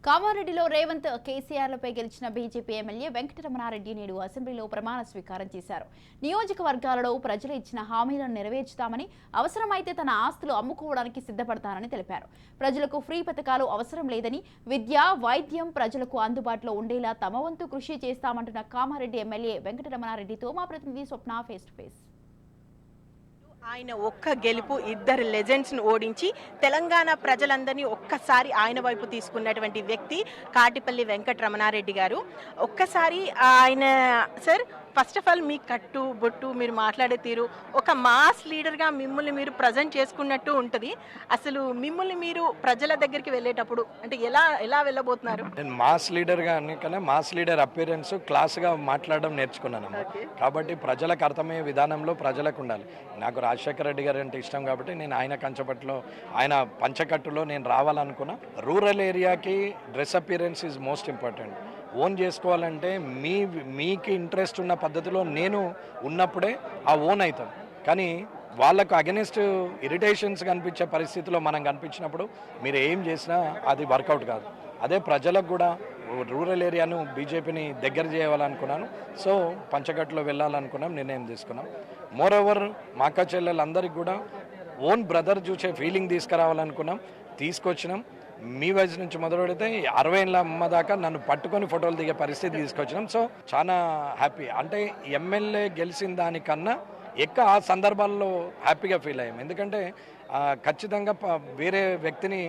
కామారెడ్డిలో రేవంత్ కేసీఆర్లపై గెలిచిన BJP MLA Venkataramana Reddy నేడు అసెంబ్లీలో ప్రమాణ స్వీకారం చేశారు. నియోజకవర్గాలలో ప్రజలు ఇచ్చిన హామీలను నెరవేర్చుతామని, అవసరమైతే తన ఆస్తులు అమ్ముకోవడానికి సిద్ధపడతానని తెలిపారు. ప్రజలకు ఫ్రీ పథకాలు అవసరం లేదని, విద్య, వైద్యం ప్రజలకు అందుబాటులో ఉండేలా తమ వంతు కృషి చేస్తామంటున్న కామారెడ్డి ఎమ్మెల్యే వెంకటరమణారెడ్డితో మా ప్రతినిధి స్వప్న ఫేస్ టు ఫేస్. ఆయన ఒక్క గెలుపు ఇద్దరు లెజెండ్స్ను ఓడించి తెలంగాణ ప్రజలందరినీ ఒక్కసారి ఆయన వైపు తీసుకున్నటువంటి వ్యక్తి కాటిపల్లి వెంకటరమణారెడ్డి గారు. ఒక్కసారి ఆయన సార్ ఫస్ట్ ఆఫ్ ఆల్ మీ కట్టు బొట్టు మీరు మాట్లాడే తీరు ఒక మాస్ లీడర్గా మిమ్మల్ని మీరు ప్రజెంట్ చేసుకున్నట్టు ఉంటుంది. అసలు మిమ్మల్ని మీరు ప్రజల దగ్గరికి వెళ్ళేటప్పుడు అంటే ఎలా వెళ్ళబోతున్నారు? నేను మాస్ లీడర్గా కన్నా మాస్ లీడర్ అపియరెన్స్ క్లాస్గా మాట్లాడడం నేర్చుకున్నాను. కాబట్టి ప్రజలకు అర్థమయ్యే విధానంలో ప్రజలకు ఉండాలి. నాకు రాజశేఖర రెడ్డి గారు అంటే ఇష్టం కాబట్టి నేను ఆయన కంచపట్లో ఆయన పంచకట్టులో నేను రావాలనుకున్నా. రూరల్ ఏరియాకి dress appearance is most important. Own చేసుకోవాలంటే మీకు ఇంట్రెస్ట్ ఉన్న పద్ధతిలో నేను ఉన్నప్పుడే ఆ ఓన్ అవుతాం. కానీ వాళ్ళకు అగెనిస్ట్ ఇరిటేషన్స్ కనిపించే పరిస్థితిలో మనం కనిపించినప్పుడు మీరు ఏం చేసినా అది వర్కౌట్ కాదు. అదే ప్రజలకు కూడా రూరల్ ఏరియాను బీజేపీని దగ్గర చేయాలనుకున్నాను. సో పంచకట్టులో వెళ్ళాలనుకున్నాం, నిర్ణయం తీసుకున్నాం. మోర్ ఓవర్ మా అక్క చెల్లెలందరికీ కూడా ఓన్ బ్రదర్ చూసే ఫీలింగ్ తీసుకురావాలనుకున్నాం, తీసుకొచ్చినాం. మీ వయసు నుంచి మొదలు పెడితే 60 ఏళ్ళ అమ్మ దాకా నన్ను పట్టుకొని ఫోటోలు దిగే పరిస్థితి తీసుకొచ్చినాం. సో చాలా హ్యాపీ. అంటే ఎమ్మెల్యే గెలిచిన దానికన్నా ఎక్కువ ఆ సందర్భాల్లో హ్యాపీగా ఫీల్ అయ్యాం. ఎందుకంటే ఖచ్చితంగా వేరే వ్యక్తిని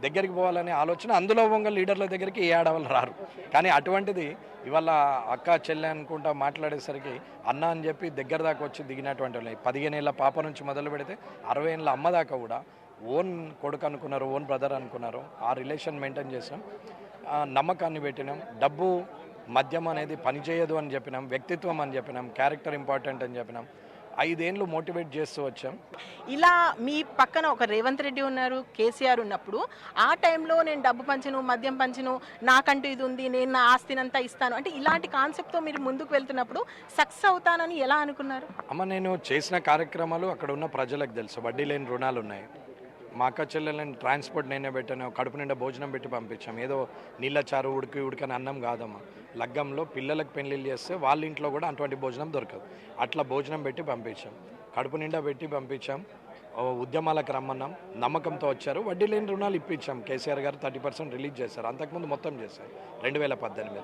దగ్గరికి పోవాలనే ఆలోచన అందులో ఉన్న లీడర్ల దగ్గరికి ఏ ఆడవాళ్ళు రారు. కానీ అటువంటిది ఇవాళ అక్క చెల్లె అనుకుంటా మాట్లాడేసరికి అన్న అని చెప్పి దగ్గర దాకా వచ్చి దిగినటువంటి వాళ్ళు 15 ఏళ్ళ పాప నుంచి మొదలు పెడితే 60 ఏళ్ళ అమ్మ దాకా కూడా ఓన్ కొడుకు అనుకున్నారు, ఓన్ బ్రదర్ అనుకున్నారు. ఆ రిలేషన్ మెయింటైన్ చేసాం, నమ్మకాన్ని పెట్టినాం. డబ్బు మద్యం అనేది పనిచేయదు అని చెప్పినాం, వ్యక్తిత్వం అని చెప్పినాం, క్యారెక్టర్ ఇంపార్టెంట్ అని చెప్పినాం. 5 ఏళ్ళు మోటివేట్ చేస్తూ వచ్చాం. ఇలా మీ పక్కన ఒక రేవంత్ రెడ్డి ఉన్నారు, కేసీఆర్ ఉన్నప్పుడు ఆ టైంలో నేను డబ్బు పంచను, మద్యం పంచను, నాకంటూ ఇది ఉంది, నేను నా ఆస్తినంతా ఇస్తాను అంటే ఇలాంటి కాన్సెప్ట్తో మీరు ముందుకు వెళ్తున్నప్పుడు సక్సెస్ అవుతానని ఎలా అనుకున్నారు? అమ్మ, నేను చేసిన కార్యక్రమాలు అక్కడ ఉన్న ప్రజలకు తెలుసు. వడ్డీ లేని రుణాలు ఉన్నాయి. మా అక్క చెల్లెలని ట్రాన్స్పోర్ట్ నేనే పెట్టాను, కడుపు నిండా భోజనం పెట్టి పంపించాం. ఏదో నీళ్ళ చారు ఉడికని అన్నం కాదమ్మా. లగ్గంలో పిల్లలకు పెళ్ళిళ్ళు చేస్తే వాళ్ళ ఇంట్లో కూడా అటువంటి భోజనం దొరకదు. అట్లా భోజనం పెట్టి పంపించాం, కడుపు నిండా పెట్టి పంపించాం. ఉద్యమాలకు రమ్మన్నాం, నమ్మకంతో వచ్చారు. వడ్డీ లేని రుణాలు ఇప్పించాం. కేసీఆర్ గారు 30% రిలీజ్ చేశారు, అంతకుముందు మొత్తం చేశారు 2018.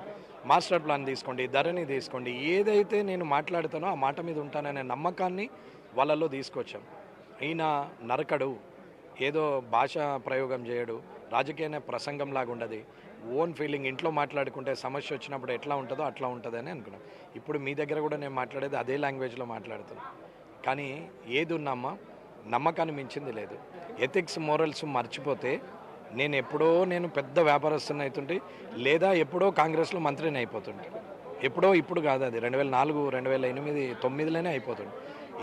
మాస్టర్ ప్లాన్ తీసుకోండి, ధరణి తీసుకోండి, ఏదైతే నేను మాట్లాడుతానో ఆ మాట మీద ఉంటాననే నమ్మకాన్ని వాళ్ళలో తీసుకొచ్చాం. ఈయన నరకడు, ఏదో భాష ప్రయోగం చేయడు, రాజకీయ ప్రసంగంలాగా ఉండదు. ఓన్ ఫీలింగ్, ఇంట్లో మాట్లాడుకుంటే సమస్య వచ్చినప్పుడు ఎట్లా ఉంటుందో అట్లా ఉంటుందని అనుకున్నాం. ఇప్పుడు మీ దగ్గర కూడా నేను మాట్లాడేది అదే లాంగ్వేజ్లో మాట్లాడుతున్నాను. కానీ ఏది ఉన్నామా, నమ్మకాన్ని మించింది లేదు. ఎథిక్స్, మోరల్స్ మర్చిపోతే నేను పెద్ద వ్యాపారస్తుని అవుతుంటే, లేదా ఎప్పుడో కాంగ్రెస్లో మంత్రిని అయిపోతుండే. ఎప్పుడో, ఇప్పుడు కాదు, అది 2004, 2008, 2009లోనే అయిపోతుంది.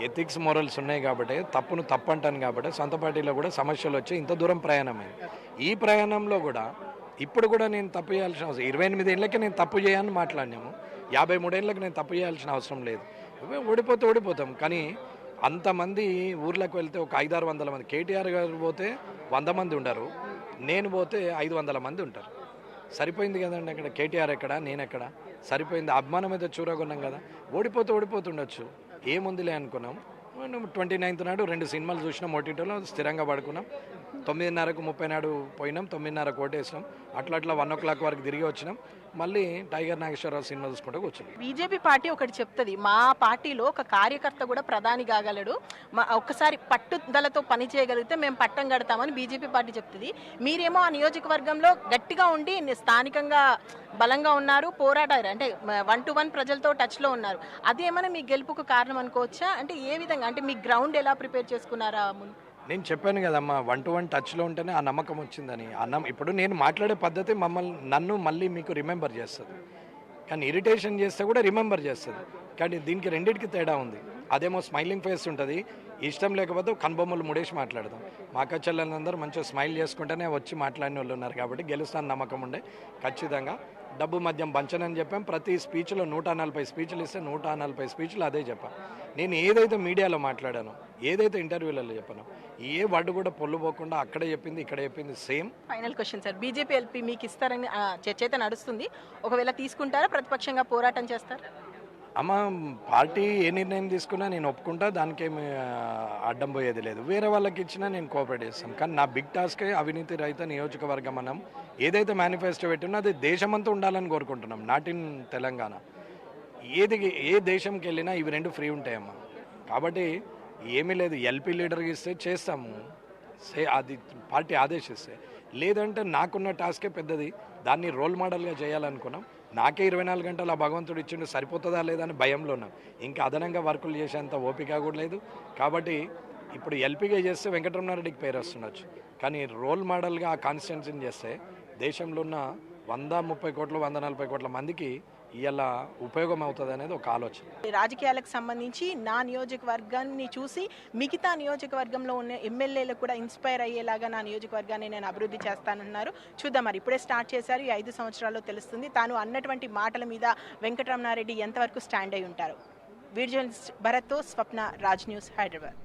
ఎథిక్స్, మోరల్స్ ఉన్నాయి కాబట్టి తప్పును తప్పు అంటాను కాబట్టి సొంత పార్టీలో కూడా సమస్యలు వచ్చి ఇంత దూరం ప్రయాణమైంది. ఈ ప్రయాణంలో కూడా ఇప్పుడు కూడా నేను తప్పు చేయాల్సిన అవసరం, 28 ఏళ్ళకి నేను తప్పు చేయాలని మాట్లాడినాము, 53 ఏళ్ళకి నేను తప్పు చేయాల్సిన అవసరం లేదు. ఓడిపోతాం. కానీ అంతమంది ఊర్లకు వెళ్తే ఒక 500-600 మంది, కేటీఆర్ గారు పోతే 100 మంది ఉండరు, నేను పోతే 500 మంది ఉంటారు. సరిపోయింది కదండి. అక్కడ కేటీఆర్ ఎక్కడ, నేను ఎక్కడ, సరిపోయింది. అభిమానం అయితే చూరగొన్నాం కదా. ఓడిపోతుండొచ్చు, ఏముందిలే అనుకున్నాం. 29th నాడు 2 సినిమాలు చూసినాం, ఓటీటీలో స్థిరంగా పడుకున్నాం. 9:30కు 30 నాడు పోయినాం, 9:30కు ఓటేసినాం. అట్లా 1 o'clock వరకు తిరిగి వచ్చినాం. మళ్ళీ టైగర్ నాగేశ్వరరావు సినిమా చూసుకుంటూ కూర్చున్నాం. బీజేపీ పార్టీ ఒకటి చెప్తుంది, మా పార్టీలో ఒక కార్యకర్త కూడా ప్రధాని కాగలడు, ఒక్కసారి పట్టుదలతో పని చేయగలిగితే మేము పట్టం కడతామని బీజేపీ పార్టీ చెప్తుంది. మీరేమో ఆ నియోజకవర్గంలో గట్టిగా ఉండి స్థానికంగా బలంగా ఉన్నారు, పోరాడారు, అంటే 1-to-1 ప్రజలతో టచ్లో ఉన్నారు. అది ఏమైనా మీ గెలుపుకు కారణం అనుకోవచ్చా? అంటే ఏ విధంగా, అంటే మీ గ్రౌండ్ ఎలా ప్రిపేర్ చేసుకున్నారా? నేను చెప్పాను కదమ్మా, 1-to-1 టచ్లో ఉంటేనే ఆ నమ్మకం వచ్చిందని. ఇప్పుడు నేను మాట్లాడే పద్ధతి నన్ను మళ్ళీ మీకు రిమెంబర్ చేస్తుంది. కానీ ఇరిటేషన్ చేస్తే కూడా రిమెంబర్ చేస్తుంది. కానీ దీనికి రెండింటికి తేడా ఉంది. అదేమో స్మైలింగ్ ఫేస్ ఉంటుంది, ఇష్టం లేకపోతే కనుబొమ్మలు ముడేసి మాట్లాడతాం. మా అక్క చెల్లెలందరూ మంచిగా స్మైల్ చేసుకుంటేనే వచ్చి మాట్లాడిన వాళ్ళు ఉన్నారు కాబట్టి గెలుస్తాను నమ్మకం ఉండే. ఖచ్చితంగా డబ్బు మద్యం పంచనని చెప్పాం. ప్రతి స్పీచ్లో 140 స్పీచ్లు ఇస్తే 140 స్పీచ్లు అదే చెప్పాం. నేను ఏదైతే మీడియాలో మాట్లాడానో, ఏదైతే ఇంటర్వ్యూలలో చెప్పానో, ఏ వర్డ్ కూడా పొల్లు పోకుండా అక్కడ చెప్పింది ఇక్కడ చెప్పింది same. Final question sir, BJP LP మీకు ఇస్తారని చర్చ అయితే నడుస్తుంది. ఒకవేళ తీసుకుంటారా, ప్రతిపక్షంగా పోరాటం చేస్తారు? అమ్మ, పార్టీ ఏ నిర్ణయం తీసుకున్నా నేను ఒప్పుకుంటా, దానికేమి అడ్డం పోయేది లేదు. వేరే వాళ్ళకి ఇచ్చినా నేను కోఆపరేట్ చేస్తాను. కానీ నా బిగ్ టాస్కే అవినీతి రహిత నియోజకవర్గం. మనం ఏదైతే మేనిఫెస్టో పెట్టినో అది దేశమంతా ఉండాలని కోరుకుంటున్నాం, నాట్ ఇన్ తెలంగాణ. ఏ దేశంకి వెళ్ళినా ఇవి రెండు ఫ్రీ ఉంటాయమ్మా. కాబట్టి ఏమీ లేదు, ఎల్పీ లీడర్కి ఇస్తే చేస్తాము, అది పార్టీ ఆదేశిస్తే. లేదంటే నాకున్న టాస్కే పెద్దది, దాన్ని రోల్ మోడల్గా చేయాలనుకున్నాం. నాకే 24 గంటలు ఆ భగవంతుడు ఇచ్చిండు, సరిపోతుందా లేదా అని భయంలో ఉన్నాం. ఇంకా అదనంగా వర్కులు చేసేంత ఓపిక కూడా లేదు. కాబట్టి ఇప్పుడు ఎల్పీగా చేస్తే వెంకటరమణారెడ్డికి పేరు వస్తుండొచ్చు, కానీ రోల్ మోడల్గా ఆ కాన్స్టిట్యున్సీని చేస్తే దేశంలో ఉన్న 130 కోట్ల 140 కోట్ల మందికి ఇలా ఉపయోగం అవుతుంది అనేది ఒక ఆలోచన. రాజకీయాలకు సంబంధించి నా నియోజకవర్గాన్ని చూసి మిగతా నియోజకవర్గంలో ఉన్న ఎమ్మెల్యేలకు కూడా ఇన్స్పైర్ అయ్యేలాగా నా నియోజకవర్గాన్ని నేను అభివృద్ధి చేస్తానన్నారు. చూద్దాం, మరి ఇప్పుడే స్టార్ట్ చేశారు, ఈ 5 సంవత్సరాల్లో తెలుస్తుంది తాను అన్నటువంటి మాటల మీద వెంకటరమణారెడ్డి ఎంతవరకు స్టాండ్ అయి ఉంటారు. వీడియో జర్నలిస్ట్ భరత్తో స్వప్న, రాజ్ న్యూస్, హైదరాబాద్.